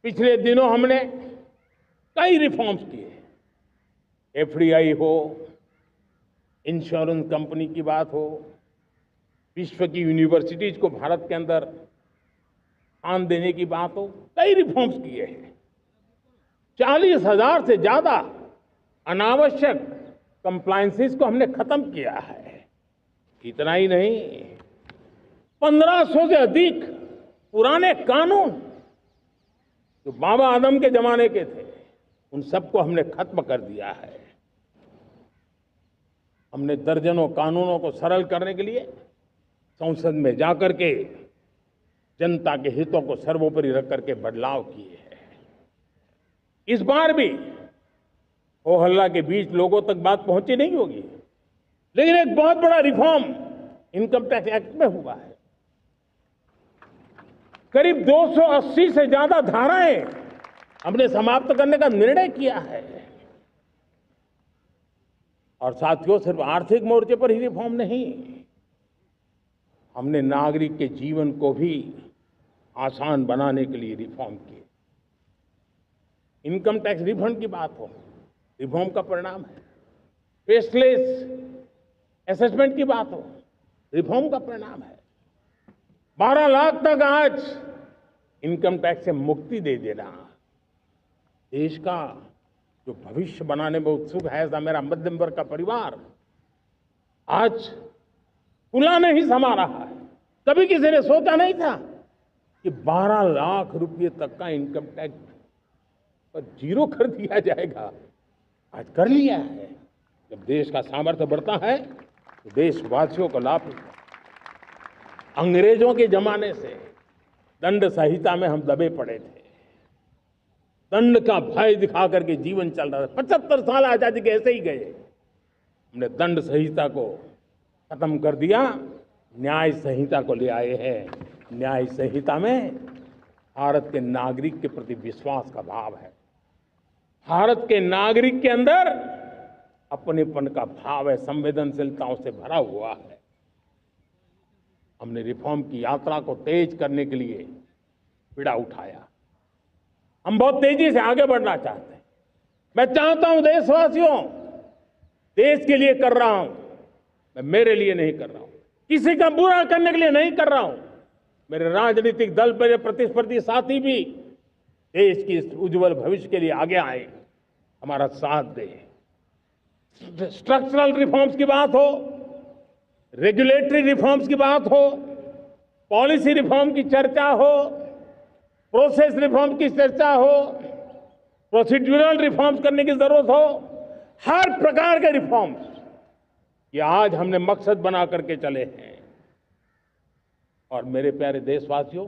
पिछले दिनों हमने कई रिफॉर्म्स किए। एफडीआई हो, इंश्योरेंस कंपनी की बात हो, विश्व की यूनिवर्सिटीज को भारत के अंदर स्थान देने की बात हो, कई रिफॉर्म्स किए हैं। 40,000 से ज्यादा अनावश्यक कंप्लायंसेस को हमने खत्म किया है। इतना ही नहीं, 1500 से अधिक पुराने कानून जो बाबा आदम के जमाने के थे, उन सबको हमने खत्म कर दिया है। हमने दर्जनों कानूनों को सरल करने के लिए संसद में जाकर के जनता के हितों को सर्वोपरि रख करके बदलाव किए हैं। इस बार भी हो हल्ला के बीच लोगों तक बात पहुंची नहीं होगी, लेकिन एक बहुत बड़ा रिफॉर्म इनकम टैक्स एक्ट में हुआ है। करीब 280 से ज्यादा धाराएं हमने समाप्त करने का निर्णय किया है। और साथियों, सिर्फ आर्थिक मोर्चे पर ही रिफॉर्म नहीं, हमने नागरिक के जीवन को भी आसान बनाने के लिए रिफॉर्म किए। इनकम टैक्स रिफंड की बात हो, रिफॉर्म का परिणाम है। फेसलेस असेसमेंट की बात हो, रिफॉर्म का परिणाम है। 12 लाख तक आज इनकम टैक्स से मुक्ति दे देना, देश का जो भविष्य बनाने में उत्सुक है ऐसा मेरा मध्यम वर्ग का परिवार आज फूला नहीं समा रहा है। कभी किसी ने सोचा नहीं था कि 12 लाख रुपए तक का इनकम टैक्स पर जीरो कर दिया जाएगा। आज कर लिया है। जब देश का सामर्थ्य बढ़ता है तो देशवासियों को लाभ मिलता है। अंग्रेजों के जमाने से दंड संहिता में हम दबे पड़े थे। दंड का भय दिखा करके जीवन चल रहा था। 75 साल आजादी के ऐसे ही गए। हमने दंड संहिता को खत्म कर दिया, न्याय संहिता को ले आए हैं। न्याय संहिता में भारत के नागरिक के प्रति विश्वास का भाव है। भारत के नागरिक के अंदर अपनेपन का भाव है, संवेदनशीलताओं से भरा हुआ है। हमने रिफॉर्म की यात्रा को तेज करने के लिए बीड़ा उठाया। हम बहुत तेजी से आगे बढ़ना चाहते हैं। मैं चाहता हूं देशवासियों, देश के लिए कर रहा हूं, मैं मेरे लिए नहीं कर रहा हूं, किसी का बुरा करने के लिए नहीं कर रहा हूं। मेरे राजनीतिक दल, मेरे प्रतिस्पर्धी साथी भी देश की इस उज्जवल भविष्य के लिए आगे आए, हमारा साथ दें। स्ट्रक्चरल रिफॉर्म्स की बात हो, रेगुलेटरी रिफॉर्म्स की बात हो, पॉलिसी रिफॉर्म की चर्चा हो, प्रोसेस रिफॉर्म की चर्चा हो, प्रोसीड्यूरल रिफॉर्म्स करने की जरूरत हो, हर प्रकार के रिफॉर्म्स ये आज हमने मकसद बना करके चले हैं। और मेरे प्यारे देशवासियों,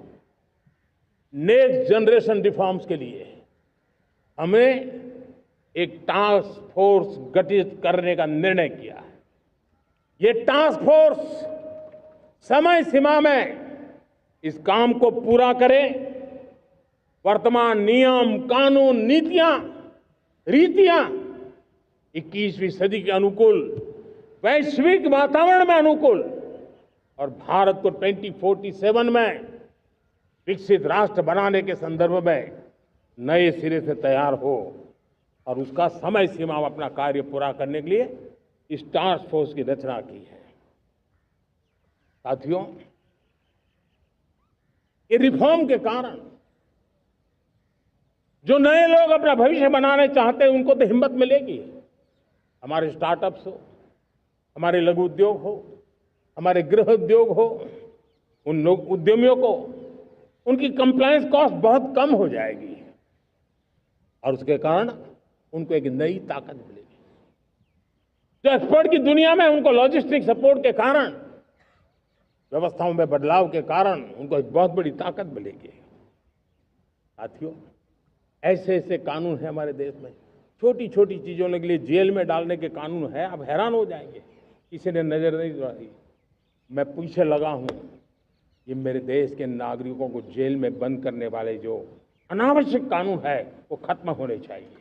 नेक्स्ट जनरेशन रिफॉर्म्स के लिए हमें एक टास्क फोर्स गठित करने का निर्णय किया है। ये टास्क फोर्स समय सीमा में इस काम को पूरा करे। वर्तमान नियम, कानून, नीतियां, रीतियां 21वीं सदी के अनुकूल, वैश्विक वातावरण में अनुकूल और भारत को 2047 में विकसित राष्ट्र बनाने के संदर्भ में नए सिरे से तैयार हो और उसका समय सीमा में अपना कार्य पूरा करने के लिए इस टास्क फोर्स की रचना की है। साथियों, ये रिफॉर्म के कारण जो नए लोग अपना भविष्य बनाने चाहते हैं उनको तो हिम्मत मिलेगी। हमारे स्टार्टअप्स हो, हमारे लघु उद्योग हो, हमारे गृह उद्योग हो, उन लोग उद्यमियों को उनकी कंप्लायंस कॉस्ट बहुत कम हो जाएगी और उसके कारण उनको एक नई ताकत मिलेगी। जो एक्सपोर्ट की दुनिया में उनको लॉजिस्टिक सपोर्ट के कारण, व्यवस्थाओं में बदलाव के कारण उनको एक बहुत बड़ी ताकत मिलेगी। साथियों, ऐसे ऐसे कानून हैं हमारे देश में। छोटी छोटी चीजों के लिए जेल में डालने के कानून है। आप हैरान हो जाएंगे, किसी ने नजर नहीं दौड़ाई। मैं पीछे लगा हूं, ये मेरे देश के नागरिकों को जेल में बंद करने वाले जो अनावश्यक कानून है वो खत्म होने चाहिए।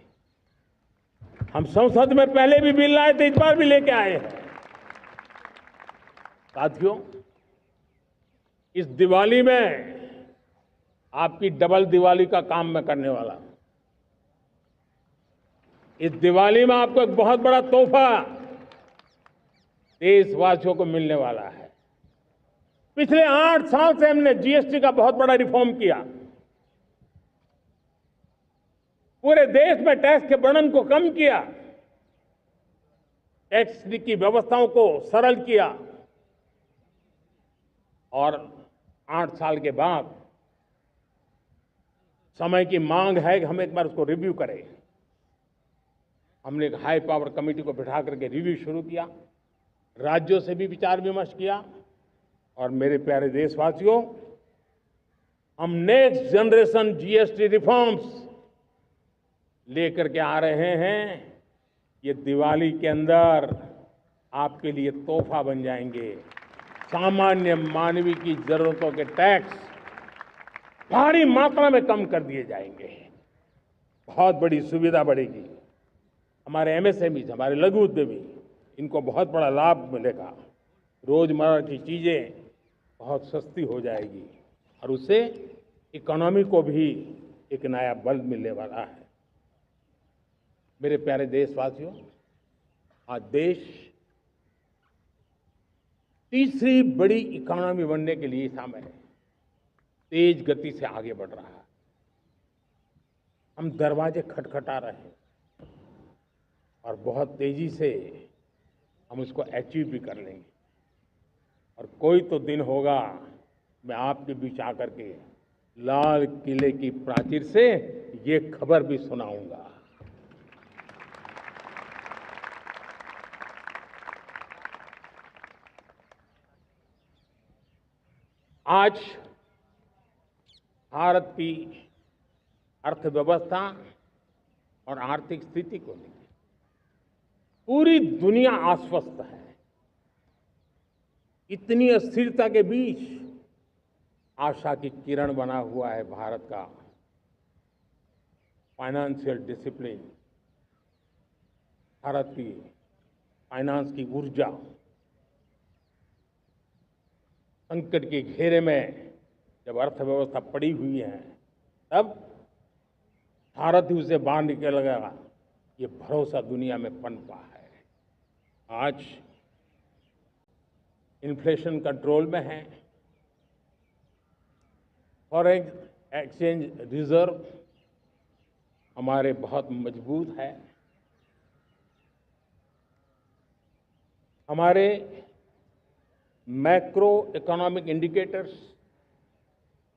हम संसद में पहले भी बिल लाए थे, इस बार भी लेके आए हैं। साथियों, इस दिवाली में आपकी डबल दिवाली का काम मैं करने वाला हूं। इस दिवाली में आपको एक बहुत बड़ा तोहफा देशवासियों को मिलने वाला है। पिछले 8 साल से हमने जीएसटी का बहुत बड़ा रिफॉर्म किया। पूरे देश में टैक्स के बर्डन को कम किया, टैक्स की व्यवस्थाओं को सरल किया और 8 साल के बाद समय की मांग है कि हम एक बार उसको रिव्यू करें। हमने एक हाई पावर कमेटी को बिठा करके रिव्यू शुरू किया, राज्यों से भी विचार विमर्श किया और मेरे प्यारे देशवासियों, हम नेक्स्ट जनरेशन जीएसटी रिफॉर्म्स लेकर के आ रहे हैं। ये दिवाली के अंदर आपके लिए तोहफा बन जाएंगे। सामान्य मानवीय की जरूरतों के टैक्स भारी मात्रा में कम कर दिए जाएंगे। बहुत बड़ी सुविधा बढ़ेगी। हमारे एमएसएमई, हमारे लघु उद्यमी, इनको बहुत बड़ा लाभ मिलेगा। रोजमर्रा की चीजें बहुत सस्ती हो जाएगी और उससे इकोनॉमी को भी एक नया बल मिलने वाला है। मेरे प्यारे देशवासियों, आज देश तीसरी बड़ी इकोनॉमी बनने के लिए समय है, तेज गति से आगे बढ़ रहा है। हम दरवाजे खटखटा रहे हैं और बहुत तेजी से हम उसको अचीव भी कर लेंगे। और कोई तो दिन होगा मैं आपके बीच आकर के लाल किले की प्राचीर से ये खबर भी सुनाऊंगा। आज भारत की अर्थव्यवस्था और आर्थिक स्थिति को लेकर पूरी दुनिया आश्वस्त है। इतनी अस्थिरता के बीच आशा की किरण बना हुआ है भारत का फाइनेंशियल डिसिप्लिन, भारत की फाइनेंस की ऊर्जा। संकट के घेरे में जब अर्थव्यवस्था पड़ी हुई है, तब भारत ही उसे बाहर निकलेगा, ये भरोसा दुनिया में पनपा है। आज इन्फ्लेशन कंट्रोल में है, फॉरेन एक्सचेंज रिजर्व हमारे बहुत मजबूत है, हमारे मैक्रो इकोनॉमिक इंडिकेटर्स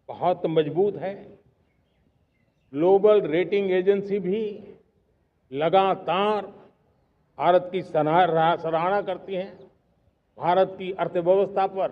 बहुत मजबूत है। ग्लोबल रेटिंग एजेंसी भी लगातार भारत की सराहना करती हैं। भारत की अर्थव्यवस्था पर